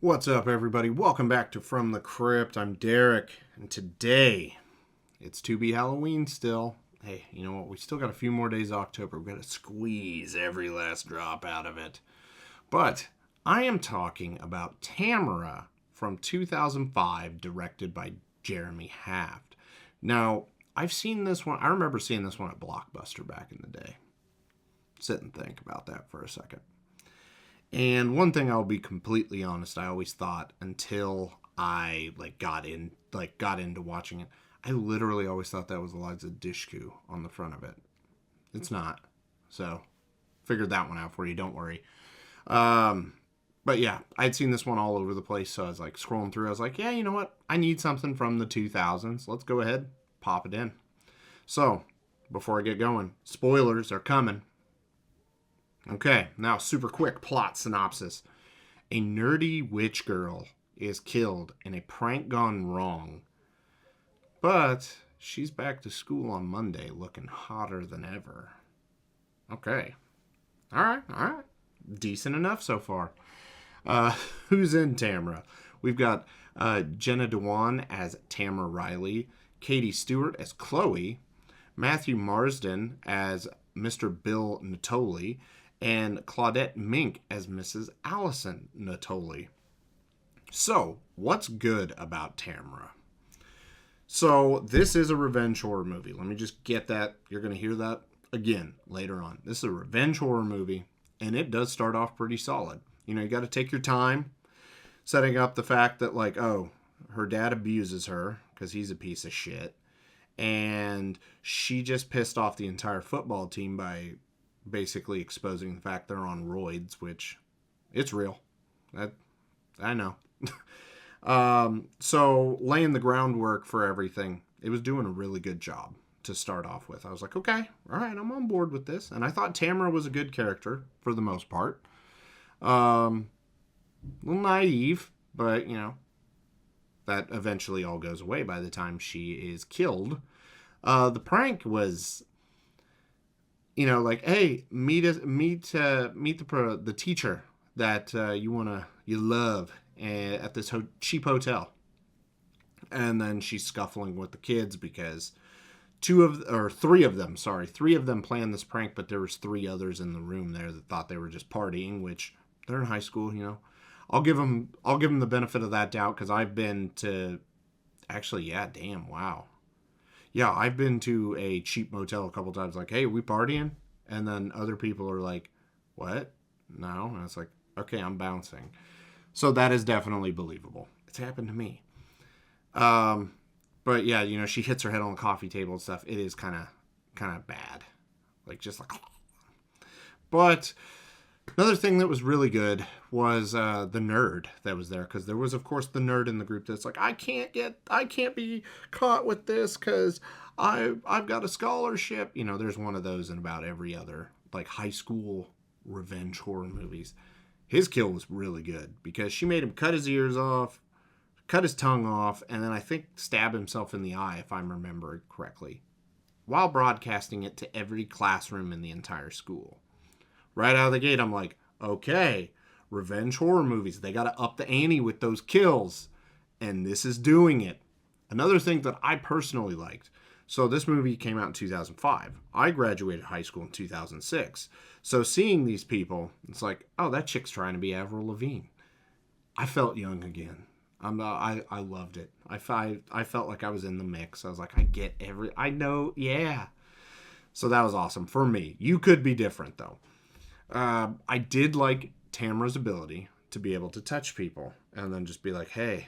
What's up, everybody? Welcome back to From the Crypt. I'm Derek, and today it's Tubi Halloween still. Hey, you know what? We still got a few more days of October. We've got to squeeze every last drop out of it. But I am talking about Tamara from 2005, directed by Jeremy Haft. Now, I've seen this one. I remember seeing this one at Blockbuster back in the day. Sit and think about that for a second. And one thing I'll be completely honest, I always thought until I got into watching it, I literally always thought that was Eliza Dushku on the front of it. It's not. So, figured that one out for you, don't worry. But yeah, I'd seen this one all over the place, so I was like scrolling through. I was like, yeah, you know what? I need something from the 2000s. Let's go ahead, pop it in. So, before I get going, spoilers are coming. Okay, now super quick plot synopsis. A nerdy witch girl is killed in a prank gone wrong. But she's back to school on Monday looking hotter than ever. Okay. Alright. Decent enough so far. Who's in Tamara? We've got Jenna Dewan as Tamara Riley, Katie Stewart as Chloe, Matthew Marsden as Mr. Bill Natoli, and Claudette Mink as Mrs. Allison Natoli. So, what's good about Tamara? So, this is a revenge horror movie. Let me just get that. You're going to hear that again later on. This is a revenge horror movie, and it does start off pretty solid. You know, you got to take your time setting up the fact that, her dad abuses her because he's a piece of shit. And she just pissed off the entire football team by basically exposing the fact they're on roids, which it's real. I know. So laying the groundwork for everything, it was doing a really good job to start off with. I was like, okay, all right, I'm on board with this. And I thought Tamara was a good character for the most part. A little naive, but that eventually all goes away by the time she is killed. The prank was, hey, meet the teacher that you love at this cheap hotel. And then she's scuffling with the kids because three of them planned this prank, but there was three others in the room there that thought they were just partying, which they're in high school, I'll give them the benefit of that doubt because I've been to, wow. Yeah, I've been to a cheap motel a couple times, like, hey, are we partying? And then other people are like, what? No. And it's like, okay, I'm bouncing. So that is definitely believable. It's happened to me. But yeah, she hits her head on the coffee table and stuff. It is kind of bad. But another thing that was really good was the nerd that was there, because there was, of course, the nerd in the group that's like, I can't be caught with this because I've got a scholarship. There's one of those in about every other high school revenge horror movies. His kill was really good because she made him cut his ears off, cut his tongue off, and then I think stab himself in the eye, if I'm remembering correctly, while broadcasting it to every classroom in the entire school. Right out of the gate, I'm like, okay, revenge horror movies, they got to up the ante with those kills, and this is doing it. Another thing that I personally liked, so this movie came out in 2005. I graduated high school in 2006. So seeing these people, it's like, oh, that chick's trying to be Avril Lavigne. I felt young again. I loved it. I felt like I was in the mix. I was like, I know, yeah. So that was awesome for me. You could be different, though. I did like Tamara's ability to be able to touch people and then just be like, hey,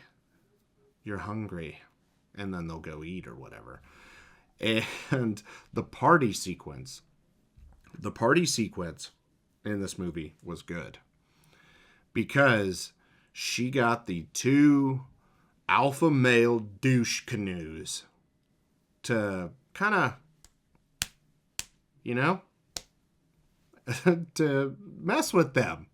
you're hungry. And then they'll go eat or whatever. And the party sequence in this movie was good. Because she got the two alpha male douche canoes to kind of, to mess with them.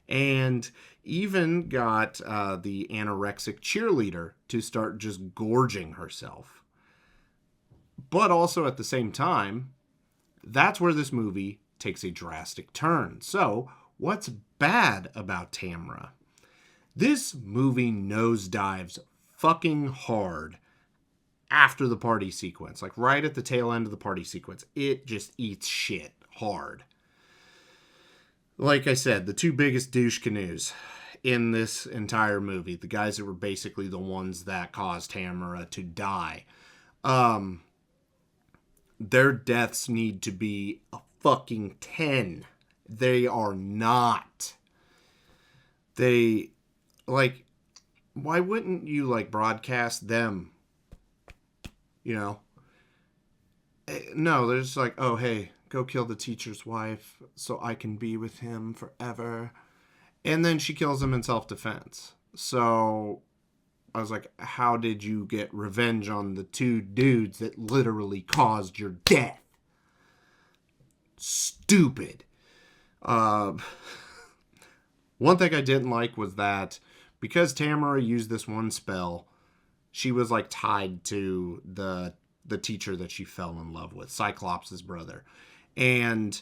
And even got the anorexic cheerleader to start just gorging herself. But also at the same time, that's where this movie takes a drastic turn. So, what's bad about Tamara? This movie nosedives fucking hard after the party sequence. Like right at the tail end of the party sequence. It just eats shit hard. Like I said, the two biggest douche canoes in this entire movie, the guys that were basically the ones that caused Tamara to die, their deaths need to be a fucking 10. They are not. They, like, why wouldn't you, like, broadcast them? You know? No, they're just like, oh, hey, go kill the teacher's wife so I can be with him forever. And then she kills him in self-defense. So I was like, how did you get revenge on the two dudes that literally caused your death? Stupid. One thing I didn't like was that because Tamara used this one spell, she was like tied to the teacher that she fell in love with, Cyclops' brother. And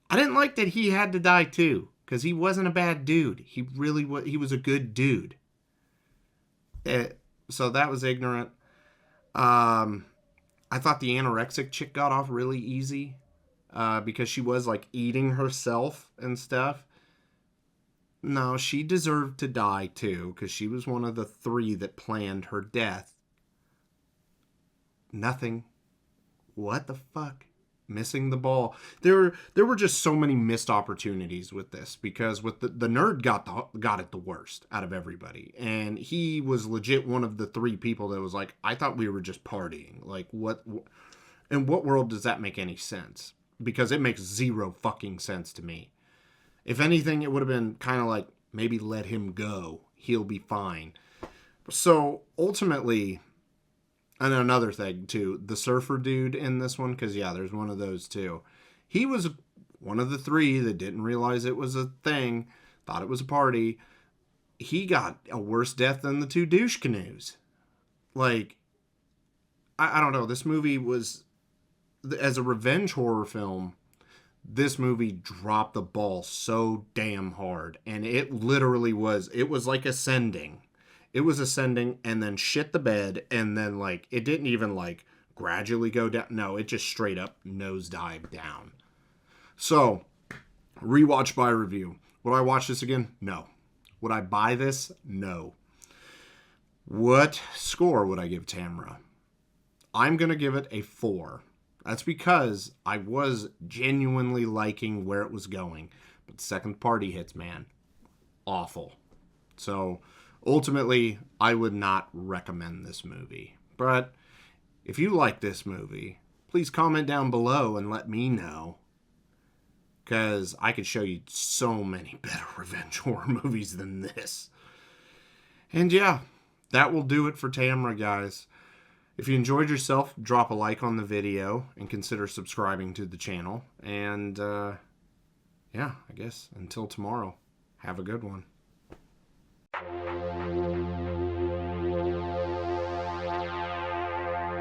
I didn't like that he had to die too, because he wasn't a bad dude. He really was. He was a good dude. So that was ignorant. I thought the anorexic chick got off really easy because she was like eating herself and stuff. No, she deserved to die too, because she was one of the three that planned her death. Nothing. What the fuck? Missing the ball. There were just so many missed opportunities with this, because with the nerd got it the worst out of everybody, and he was legit one of the three people that was like, I thought we were just partying. Like, what in what world does that make any sense? Because it makes zero fucking sense to me. If anything, it would have been kind of like, maybe let him go. He'll be fine. So ultimately, and another thing, too, the surfer dude in this one, because, yeah, there's one of those, too. He was one of the three that didn't realize it was a thing, thought it was a party. He got a worse death than the two douche canoes. Like, I don't know. This movie was, as a revenge horror film, this movie dropped the ball so damn hard. And it literally was, it was like ascending. It was ascending and then shit the bed, and then, like, it didn't even, like, gradually go down. No, it just straight up nosedived down. So, rewatch by review. Would I watch this again? No. Would I buy this? No. What score would I give Tamara? I'm going to give it a 4. That's because I was genuinely liking where it was going. But the second party hits, man. Awful. So, ultimately, I would not recommend this movie. But if you like this movie, please comment down below and let me know. Because I could show you so many better revenge horror movies than this. And yeah, that will do it for Tamara, guys. If you enjoyed yourself, drop a like on the video and consider subscribing to the channel. And yeah, I guess until tomorrow, have a good one.